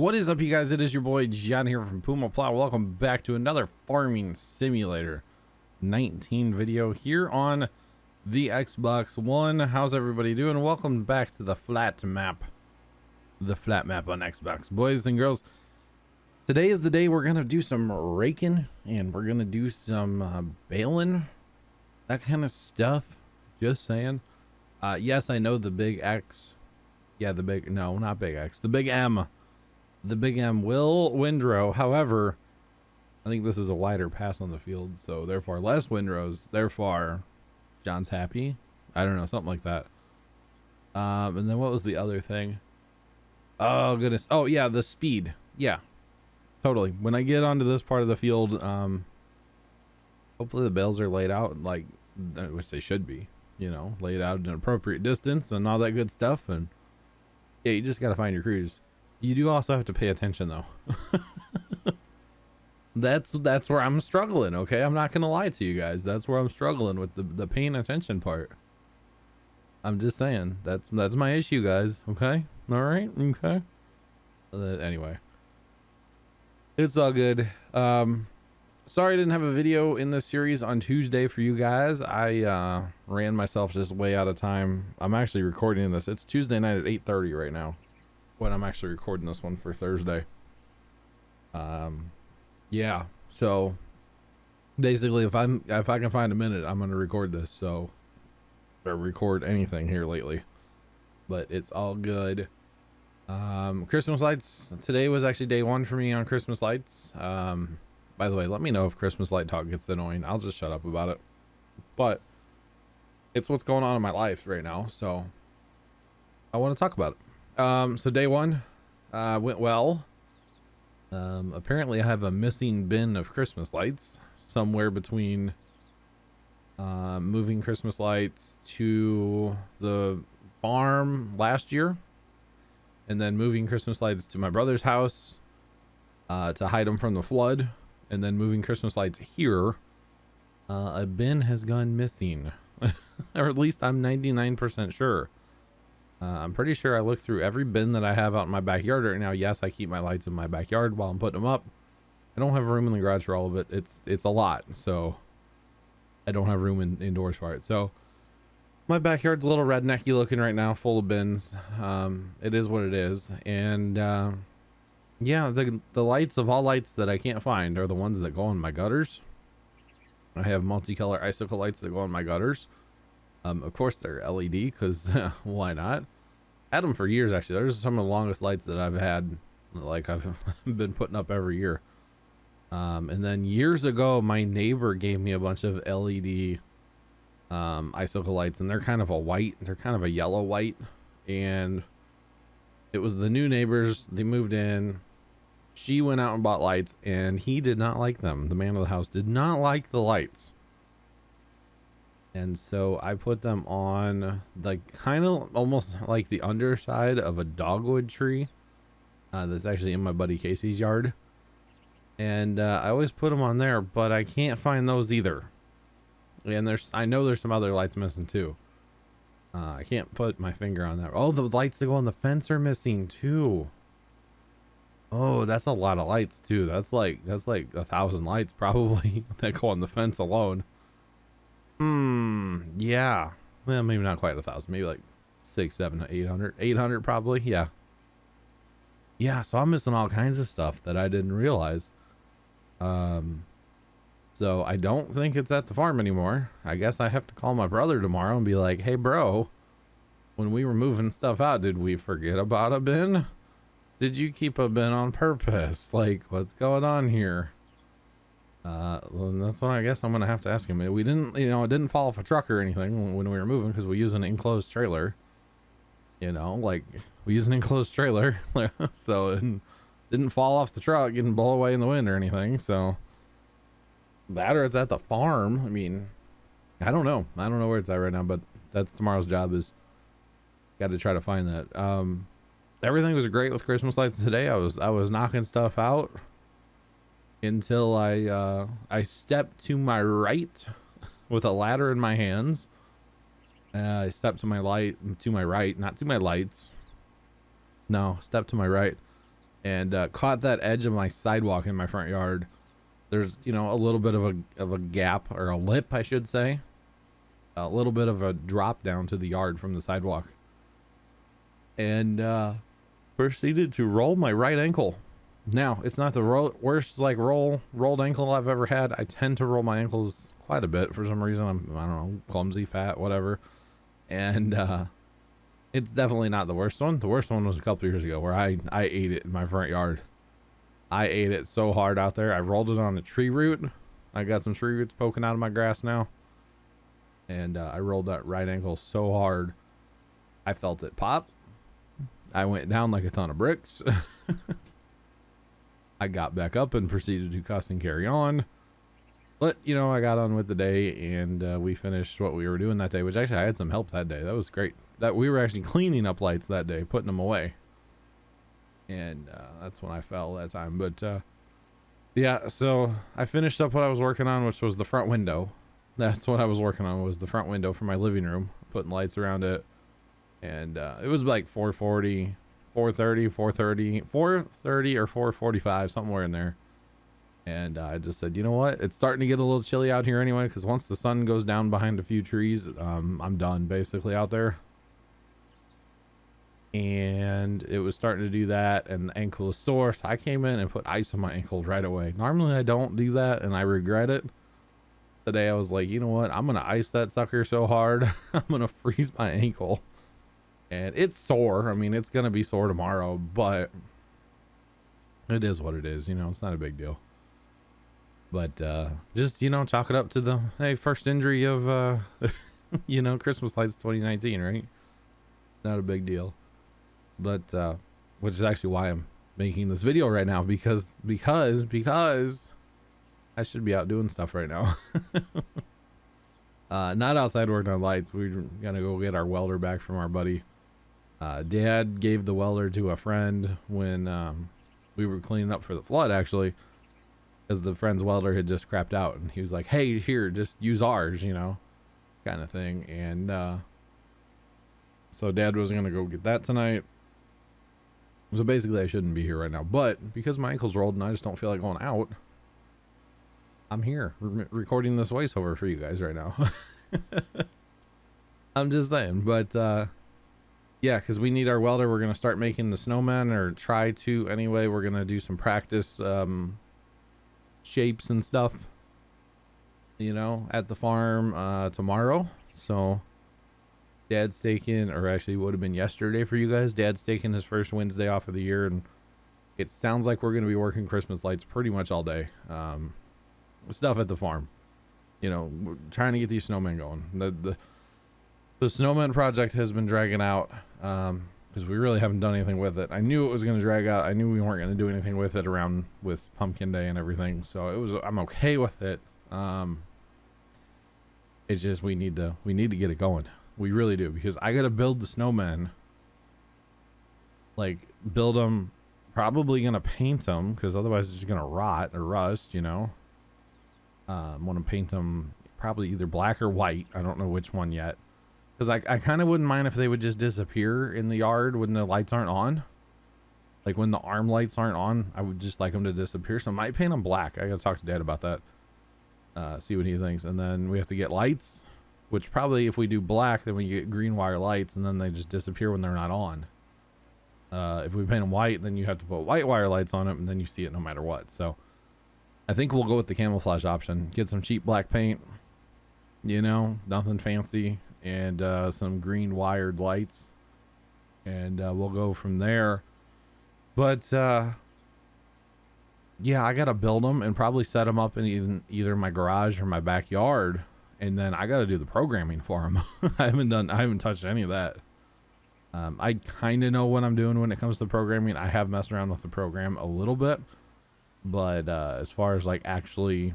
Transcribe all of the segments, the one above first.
What is up, you guys? It is your boy John here from Puma Plow. Welcome back to another Farming Simulator 19 video here on the Xbox One. How's everybody doing? Welcome back to the FLATMAP. The FLATMAP on Xbox. Boys and girls, today is the day we're going to do some raking and we're going to do some baling. That kind of stuff. Just saying. Yes, I know the big X. Yeah, the big, no, not big X. The big M. The big M will windrow. However, I think this is a wider pass on the field, so therefore less windrows. Therefore, John's happy. I don't know, something like that. And then what was the other thing? Oh goodness. Oh yeah, the speed. Yeah, totally. When I get onto this part of the field, hopefully the bales are laid out like, which they should be. You know, laid out in an appropriate distance and all that good stuff. And yeah, you just gotta find your crews. You do also have to pay attention though. that's where I'm struggling. Okay, I'm not gonna lie to you guys. That's where I'm struggling with the paying attention part. I'm just saying that's my issue, guys. Okay, all right, okay. Anyway, it's all good. Sorry I didn't have a video in this series on Tuesday for you guys. I ran myself just way out of time. I'm actually recording this. It's Tuesday night at 8:30 right now when I'm actually recording this one for Thursday. Yeah, so basically if I can find a minute, I'm gonna record this, so or record anything here lately, but it's all good. Christmas lights, today was actually day one for me on Christmas lights. By the way, let me know if Christmas light talk gets annoying. I'll just shut up about it, but it's what's going on in my life right now, so I want to talk about it. So day one went well. Apparently I have a missing bin of Christmas lights somewhere between moving Christmas lights to the farm last year and then moving Christmas lights to my brother's house to hide them from the flood, and then moving Christmas lights here. A bin has gone missing, or at least I'm 99% sure. I'm pretty sure I looked through every bin that I have out in my backyard right now. Yes, I keep my lights in my backyard while I'm putting them up. I don't have room in the garage for all of it. It's a lot, so I don't have room indoors for it. So my backyard's a little rednecky looking right now, full of bins. It is what it is. And yeah, the lights of all lights that I can't find are the ones that go on my gutters. I have multicolor icicle lights that go on my gutters. Of course they're LED because why not? Had them for years actually. There's some of the longest lights that I've had, like I've been putting up every year. And then years ago my neighbor gave me a bunch of LED icicle lights, and they're kind of a white, they're kind of a yellow white, and it was the new neighbors. They moved in, she went out and bought lights, and he did not like them. The man of the house did not like the lights. And so I put them on like kind of almost like the underside of a dogwood tree that's actually in my buddy Casey's yard. And I always put them on there, but I can't find those either. And I know there's some other lights missing too. I can't put my finger on that. Oh, the lights that go on the fence are missing too. Oh, that's a lot of lights too. That's like 1,000 lights probably that go on the fence alone. Yeah, well, maybe not quite 1,000, maybe like 600, 700, 800 probably. Yeah, so I'm missing all kinds of stuff that I didn't realize. So I don't think it's at the farm anymore. I guess I have to call my brother tomorrow and be like, hey bro, when we were moving stuff out, did we forget about a bin? Did you keep a bin on purpose? Like, what's going on here? Well, that's what I guess I'm gonna have to ask him. We didn't, you know, it didn't fall off a truck or anything when we were moving because we use an enclosed trailer. You know, like we use an enclosed trailer, so it didn't fall off the truck, didn't blow away in the wind or anything. So that, or it's at the farm. I mean, I don't know where it's at right now, but that's tomorrow's job, is got to try to find that. Everything was great with Christmas lights today. I was knocking stuff out until I stepped to my right with a ladder in my hands. I stepped to my right, not to my lights. No, step to my right. and caught that edge of my sidewalk in my front yard. There's, you know, a little bit of a gap, or a lip, I should say. A little bit of a drop down to the yard from the sidewalk. And proceeded to roll my right ankle. Now, it's not the worst like rolled ankle I've ever had. I tend to roll my ankles quite a bit for some reason. I don't know, clumsy, fat, whatever. And it's definitely not the worst one. The worst one was a couple years ago where I ate it in my front yard. I ate it so hard out there. I rolled it on a tree root. I got some tree roots poking out of my grass now. And I rolled that right ankle so hard. I felt it pop. I went down like a ton of bricks. I got back up and proceeded to cuss and carry on. But, you know, I got on with the day, and we finished what we were doing that day, which actually I had some help that day. That was great. That we were actually cleaning up lights that day, putting them away. And that's when I fell that time. But yeah, so I finished up what I was working on, which was the front window. That's what I was working on, was the front window for my living room, putting lights around it. And it was like 4:40, 4:30, 4:30, 4:30 or 4:45, somewhere in there. And I just said, you know what? It's starting to get a little chilly out here anyway, because once the sun goes down behind a few trees, I'm done basically out there. And it was starting to do that, and the ankle was sore, so I came in and put ice on my ankle right away. Normally I don't do that, and I regret it. Today I was like, you know what? I'm gonna ice that sucker so hard. I'm gonna freeze my ankle. And it's sore. I mean, it's gonna be sore tomorrow, but it is what it is. You know, it's not a big deal. But just, you know, chalk it up to the, hey, first injury of you know, Christmas lights 2019, right? Not a big deal. But which is actually why I'm making this video right now, because I should be out doing stuff right now. Not outside working on lights. We're gonna go get our welder back from our buddy. Dad gave the welder to a friend when we were cleaning up for the flood, actually, because the friend's welder had just crapped out, and he was like, hey, here, just use ours, you know, kind of thing. And so Dad was gonna go get that tonight. So basically I shouldn't be here right now, but because my ankle's rolled and I just don't feel like going out, I'm here recording this voiceover for you guys right now. I'm just saying. But yeah, because we need our welder. We're going to start making the Snowman, or try to anyway. We're going to do some practice shapes and stuff, you know, at the farm tomorrow. So Dad's taking, or actually would have been yesterday for you guys, Dad's taking his first Wednesday off of the year, and it sounds like we're going to be working Christmas lights pretty much all day. Stuff at the farm, you know, we're trying to get these snowmen going. The snowman project has been dragging out because we really haven't done anything with it. I knew it was going to drag out. I knew we weren't going to do anything with it around with Pumpkin Day and everything, so it was, I'm okay with it. It's just we need to get it going. We really do, because I got to build the snowmen, like build them, probably going to paint them, because otherwise it's just going to rot or rust, you know. Want to paint them probably either black or white. I don't know which one yet, because I kind of wouldn't mind if they would just disappear in the yard when the lights aren't on. Like when the arm lights aren't on, I would just like them to disappear. So I might paint them black. I gotta talk to Dad about that, see what he thinks. And then we have to get lights, which probably if we do black, then we get green wire lights, and then they just disappear when they're not on. If we paint them white, then you have to put white wire lights on them, and then you see it no matter what. So I think we'll go with the camouflage option. Get some cheap black paint, you know, nothing fancy, and some green wired lights, and we'll go from there. But yeah, I gotta build them and probably set them up in either my garage or my backyard, and then I gotta do the programming for them. I haven't touched any of that. I kind of know what I'm doing when it comes to programming. I have messed around with the program a little bit, but as far as like actually,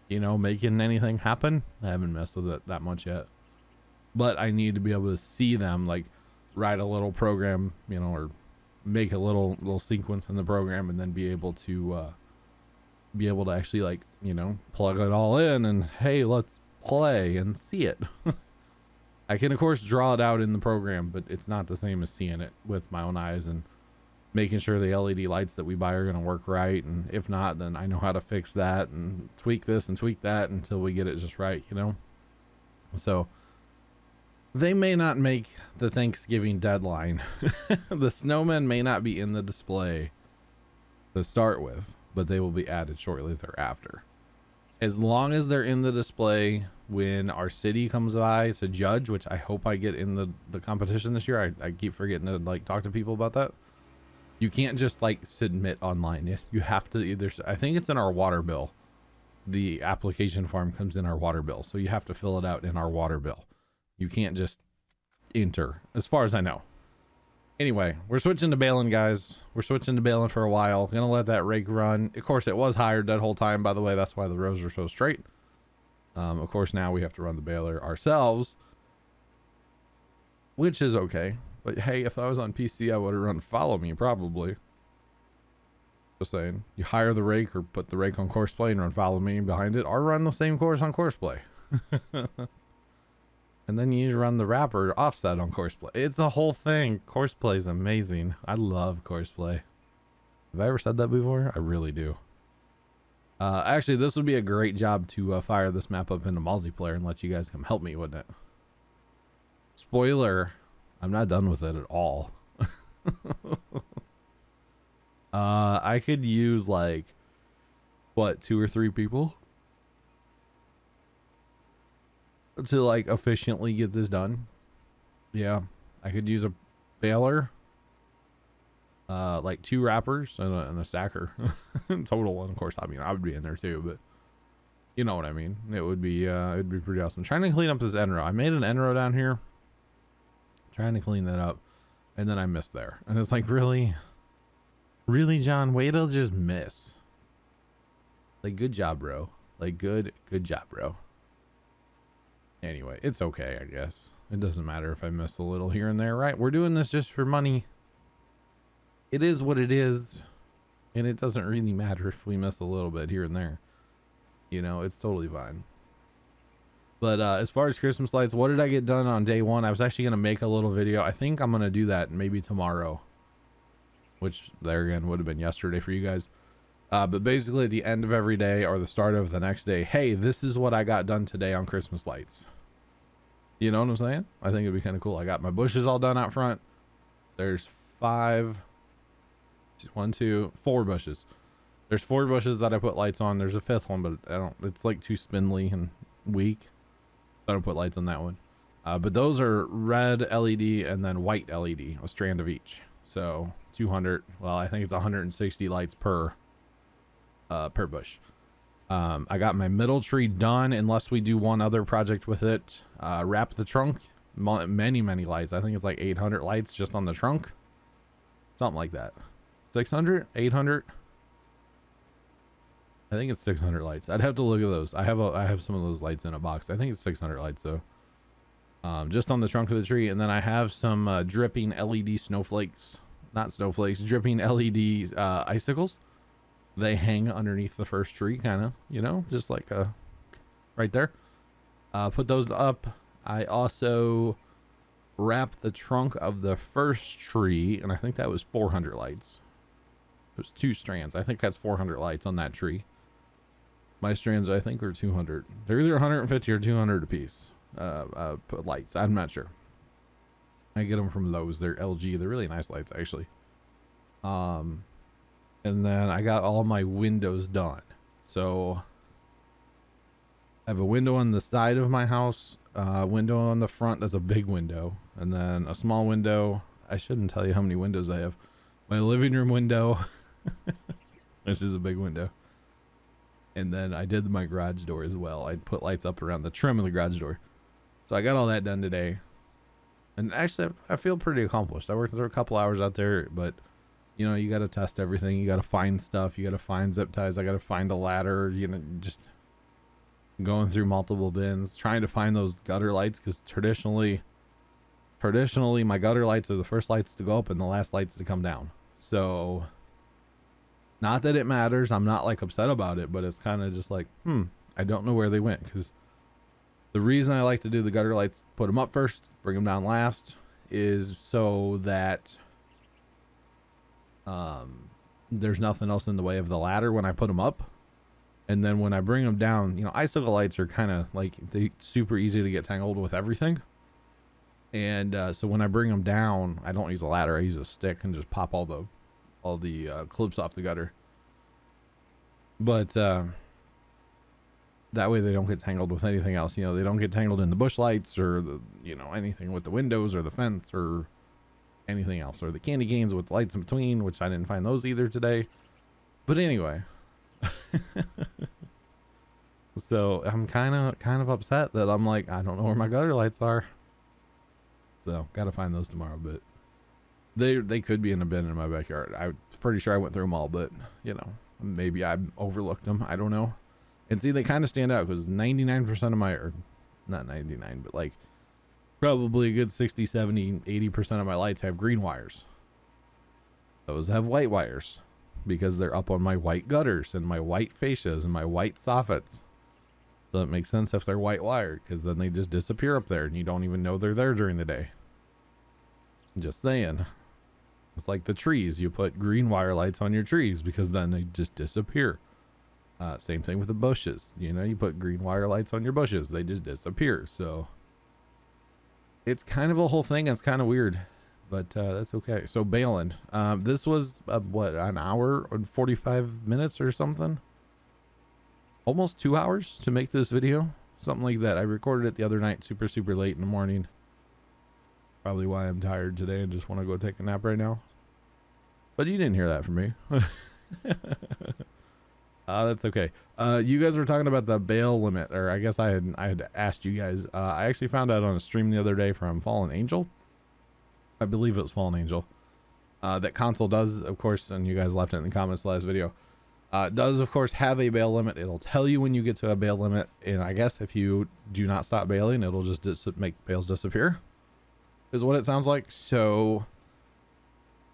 you know, making anything happen, I haven't messed with it that much yet. But I need to be able to see them, like write a little program, you know, or make a little sequence in the program, and then be able to actually, like, you know, plug it all in and, hey, let's play and see it. I can of course draw it out in the program, but it's not the same as seeing it with my own eyes and making sure the LED lights that we buy are going to work right. And if not, then I know how to fix that and tweak this and tweak that until we get it just right, you know? So they may not make the Thanksgiving deadline. The snowmen may not be in the display to start with, but they will be added shortly thereafter. As long as they're in the display when our city comes by to judge, which I hope I get in the competition this year. I keep forgetting to like talk to people about that. You can't just like submit online. You have to either, I think it's in our water bill. The application form comes in our water bill. So you have to fill it out in our water bill. You can't just enter, as far as I know. Anyway, we're switching to Baling, guys. We're switching to Baling for a while. Gonna let that rake run. Of course, it was hired that whole time, by the way. That's why the rows are so straight. Of course, now we have to run the baler ourselves, which is okay. But hey, if I was on PC, I would have run Follow Me, probably. Just saying. You hire the rake or put the rake on Courseplay and run Follow Me behind it, or run the same course on Courseplay. And then you run the wrapper offset on Courseplay. It's a whole thing. Courseplay is amazing. I love Courseplay. Have I ever said that before? I really do. Actually, this would be a great job to fire this map up into multiplayer and let you guys come help me, wouldn't it? Spoiler, I'm not done with it at all. I could use like, what, 2 or 3 people to like efficiently get this done. Yeah, I could use a baler, like 2 wrappers and a stacker total. And of course, I mean, I would be in there too, but you know what I mean. It'd be pretty awesome. Trying to clean up this end row. I made an end row down here, trying to clean that up, and then I missed there. And it's like, really, John, way to just miss. Like, good job, bro. Like, good job, bro. Anyway, it's okay, I guess. It doesn't matter if I miss a little here and there, right? We're doing this just for money. It is what it is, and it doesn't really matter if we miss a little bit here and there. You know, it's totally fine. But as far as Christmas lights, what did I get done on day 1? I was actually going to make a little video. I think I'm going to do that maybe tomorrow, which there again would have been yesterday for you guys. But basically at the end of every day or the start of the next day, hey, this is what I got done today on Christmas lights. You know what I'm saying? I think it'd be kind of cool. I got my bushes all done out front. There's 4 bushes. There's 4 bushes that I put lights on. There's a 5th one, but it's like too spindly and weak. So I don't put lights on that one. But those are red LED and then white LED, a strand of each. So 200, well, I think it's 160 lights per bush. I got my middle tree done, unless we do one other project with it. Wrap the trunk, many lights. I think it's like 800 lights just on the trunk, something like that. 600, 800. I think it's 600 lights. I'd have to look at those. I have some of those lights in a box. I think it's 600 lights though. Just on the trunk of the tree. And then I have some dripping LED snowflakes, not snowflakes, dripping LED icicles. They hang underneath the first tree, kind of, you know, just like right there. Put those up. I also wrapped the trunk of the first tree, and I think that was 400 lights. There's 2 strands. I think that's 400 lights on that tree. My strands, I think, are 200. They're either 150 or 200 a piece. Lights. I'm not sure. I get them from Lowe's. They're LG. They're really nice lights, actually. And then I got all my windows done. So I have a window on the side of my house, window on the front. That's a big window. And then a small window. I shouldn't tell you how many windows I have. My living room window. This is a big window. And then I did my garage door as well. I put lights up around the trim of the garage door. So I got all that done today. And actually, I feel pretty accomplished. I worked for a couple hours out there, but you know, you got to test everything. You got to find stuff. You got to find zip ties. I got to find a ladder, you know, just going through multiple bins, trying to find those gutter lights. Cause traditionally my gutter lights are the first lights to go up and the last lights to come down. So not that it matters. I'm not like upset about it, but it's kind of just like, I don't know where they went. Cause the reason I like to do the gutter lights, put them up first, bring them down last, is so that There's nothing else in the way of the ladder when I put them up. And then when I bring them down, you know, icicle lights are kind of like, they super easy to get tangled with everything. And so when I bring them down, I don't use a ladder. I use a stick and just pop all the clips off the gutter. But that way they don't get tangled with anything else. You know, they don't get tangled in the bush lights or the, you know, anything with the windows or the fence or anything else, or the candy canes with lights in between, which I didn't find those either today. But anyway, so I'm kind of upset that I'm like, I don't know where my gutter lights are. So gotta find those tomorrow, but they could be in a bin in my backyard. I'm pretty sure I went through them all, but you know, maybe I overlooked them. I don't know. And see, they kind of stand out because 99% of my, or not 99, but like probably a good 60, 70, 80% of my lights have green wires. Those have white wires because they're up on my white gutters and my white fascias and my white soffits. So it makes sense if they're white wired, because then they just disappear up there and you don't even know they're there during the day. I'm just saying. It's like the trees. You put green wire lights on your trees because then they just disappear. Same thing with the bushes. You know, you put green wire lights on your bushes. They just disappear. So it's kind of a whole thing. It's kind of weird, but that's okay. So Baling, this was what, an hour and 45 minutes or something? Almost 2 hours to make this video, something like that. I recorded it the other night super late in the morning. Probably why I'm tired today and just want to go take a nap right now. But you didn't hear that from me. That's okay. You guys were talking about the Bale limit, or I guess I had asked you guys. I actually found out on a stream the other day from Fallen Angel. I believe it was Fallen Angel. That console does, of course, and you guys left it in the comments last video. Does of course have a bale limit. It'll tell you when you get to a bale limit, and I guess if you do not stop baling, it'll just make bales disappear, is what it sounds like. So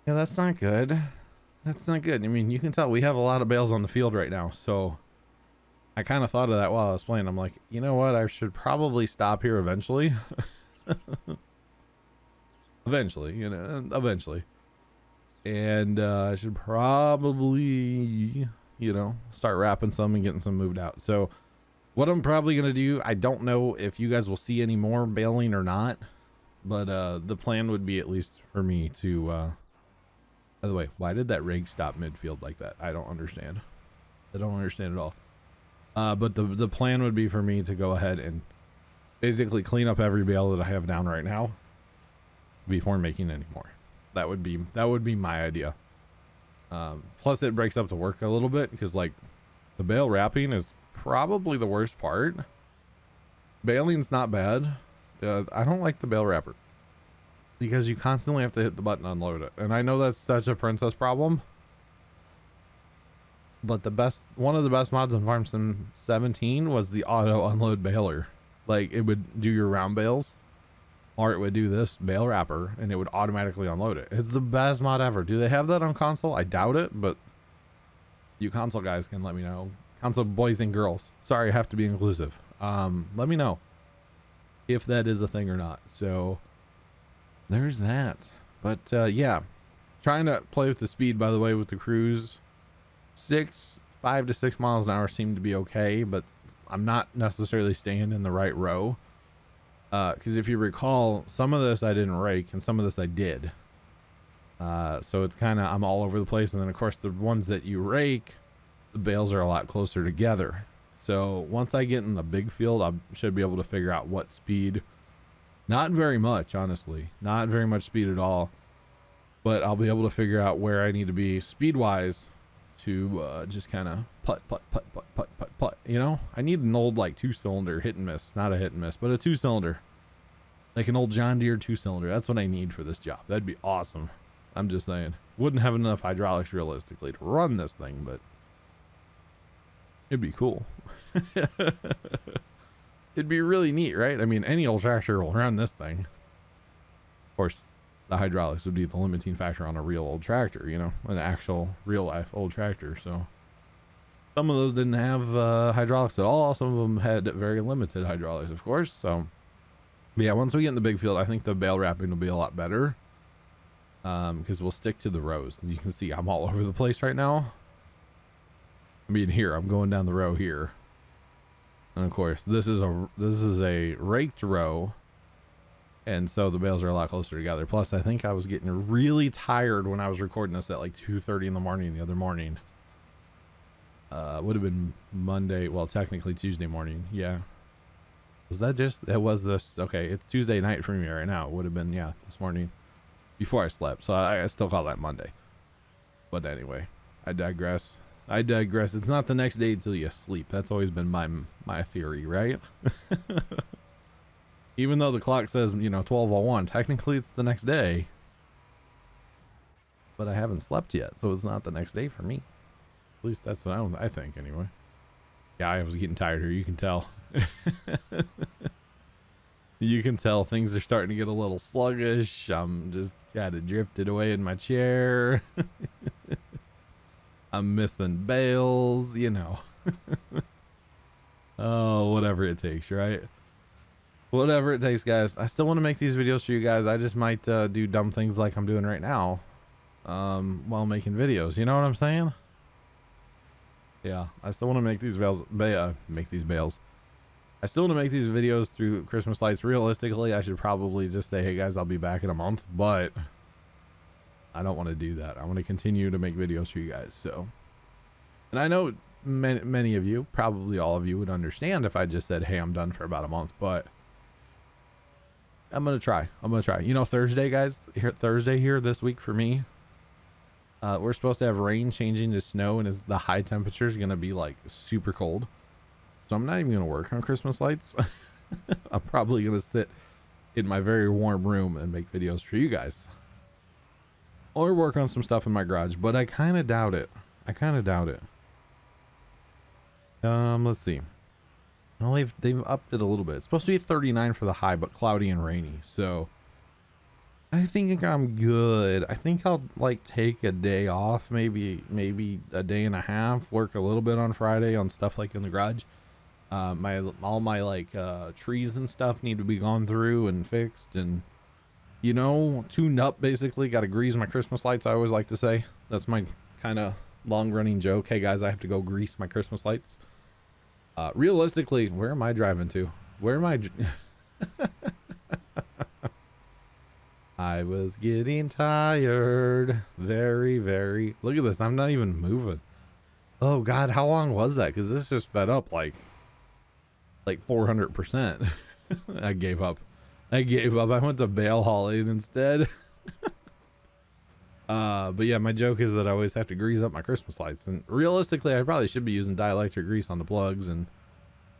yeah, that's not good. That's not good. I mean, you can tell we have a lot of bales on the field right now, so I kind of thought of that while I was playing. I'm like, you know what, I should probably stop here eventually. Eventually, you know, eventually. And I should probably, you know, start wrapping some and getting some moved out. So what I'm probably going to do, I don't know if you guys will see any more baling or not, but the plan would be at least for me to, by the way, why did that rig stop midfield like that? I don't understand. I don't understand at all. But the plan would be for me to go ahead and basically clean up every bale that I have down right now before making any more. That would be my idea. Plus it breaks up the work a little bit because like the bale wrapping is probably the worst part. Baling's not bad. I don't like the bale wrapper because you constantly have to hit the button to unload it. And I know that's such a princess problem, but one of the best mods in Farm Sim 17 was the auto unload baler. Like it would do your round bales, or it would do this bale wrapper and it would automatically unload it. It's the best mod ever. Do they have that on console? I doubt it, but you console guys can let me know. Console boys and girls. Sorry, I have to be inclusive. Let me know if that is a thing or not. So there's that. But yeah, trying to play with the speed, by the way, with the cruise. 5 to 6 miles an hour seem to be okay, but I'm not necessarily staying in the right row. Because if you recall, some of this I didn't rake and some of this I did. So it's kind of, I'm all over the place. And then of course the ones that you rake, the bales are a lot closer together. So once I get in the big field, I should be able to figure out what speed. Not very much, honestly, not very much speed at all, but I'll be able to figure out where I need to be speed wise to just kind of putt, you know. I need an old like 2-cylinder hit and miss, not a hit and miss, but a 2-cylinder, like an old John Deere 2-cylinder. That's what I need for this job. That'd be awesome. I'm just saying, wouldn't have enough hydraulics realistically to run this thing, but it'd be cool. It'd be really neat, right? I mean, any old tractor will run this thing. Of course, the hydraulics would be the limiting factor on a real old tractor, you know, an actual real life old tractor. So some of those didn't have hydraulics at all. Some of them had very limited hydraulics, of course. So yeah, once we get in the big field, I think the bale wrapping will be a lot better. because we'll stick to the rows. You can see I'm all over the place right now. I mean, here I'm going down the row here, and of course this is a raked row, and so the bales are a lot closer together. Plus, I think I was getting really tired when I was recording this at like 2:30 in the morning the other morning. Would have been Monday, well, technically Tuesday morning. Yeah, was that just, it was this, okay, it's Tuesday night for me right now. It would have been, yeah, this morning before I slept, so I still call that Monday. But anyway, I digress. It's not the next day until you sleep. That's always been my theory, right? Even though the clock says, you know, 12:01, technically it's the next day, but I haven't slept yet, so it's not the next day for me. At least that's what I think anyway. Yeah, I was getting tired here, you can tell. You can tell things are starting to get a little sluggish. I'm just kind of drifted away in my chair. I'm missing bales, you know. Oh, whatever it takes, right? Whatever it takes, guys. I still want to make these videos for you guys. I just might do dumb things like I'm doing right now while making videos. You know what I'm saying? Yeah, I still want to make these bales. I still want to make these videos through Christmas lights. Realistically, I should probably just say, hey guys, I'll be back in a month, but I don't want to do that. I want to continue to make videos for you guys. So, and I know many of you, probably all of you, would understand if I just said, hey, I'm done for about a month, but I'm going to try. You know, Thursday, guys, Thursday here this week for me, we're supposed to have rain changing to snow, and the high temperature is going to be like super cold. So I'm not even going to work on Christmas lights. I'm probably going to sit in my very warm room and make videos for you guys. Or work on some stuff in my garage, but I kind of doubt it. Let's see. Well, they've upped it a little bit. It's supposed to be 39 for the high, but cloudy and rainy. So I think I'm good. I think I'll like take a day off, maybe a day and a half, work a little bit on Friday on stuff like in the garage. All my like trees and stuff need to be gone through and fixed, and you know, tuned up basically. Got to grease my Christmas lights, I always like to say. That's my kind of long running joke. Hey guys, I have to go grease my Christmas lights. Realistically, where am I driving to? Where am I? I was getting tired. Very, very. Look at this. I'm not even moving. Oh God, how long was that? Because this just sped up like 400%. I gave up. I went to Bale hauling instead. But yeah, my joke is that I always have to grease up my Christmas lights, and realistically I probably should be using dielectric grease on the plugs, and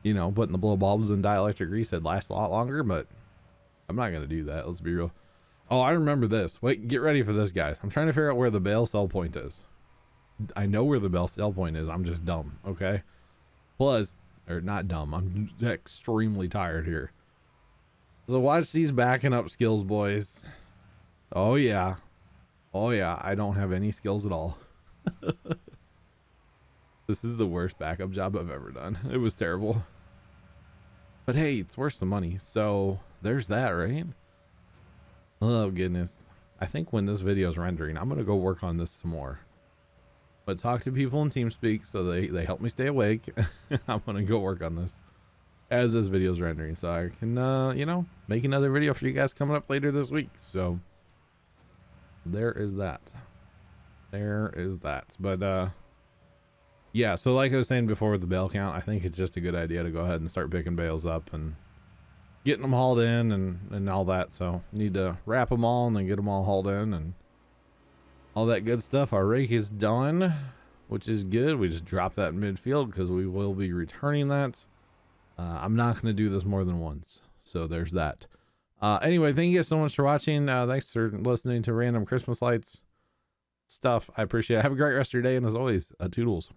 you know, putting the blow bulbs in dielectric grease. It'd last a lot longer, but I'm not gonna do that. Let's be real. Oh, I remember this. Wait, get ready for this, guys. I'm trying to figure out where the Bale sell point is. I know where the Bale sell point is. I'm just dumb. Okay. Plus, or not dumb, I'm extremely tired here. So watch these backing up skills, boys. Oh yeah. Oh yeah, I don't have any skills at all. This is the worst backup job I've ever done. It was terrible. But hey, it's worth the money. So there's that, right? Oh goodness. I think when this video is rendering, I'm going to go work on this some more. But talk to people in TeamSpeak so they help me stay awake. I'm going to go work on this as this video is rendering, so I can, you know, make another video for you guys coming up later this week. So there is that. But yeah, so like I was saying before with the bale count, I think it's just a good idea to go ahead and start picking bales up and getting them hauled in and all that. So need to wrap them all and then get them all hauled in and all that good stuff. Our rake is done, which is good. We just dropped that in midfield because we will be returning that. I'm not going to do this more than once, so there's that. Anyway, thank you guys so much for watching. Thanks for listening to random Christmas lights stuff. I appreciate it. Have a great rest of your day, and as always, toodles.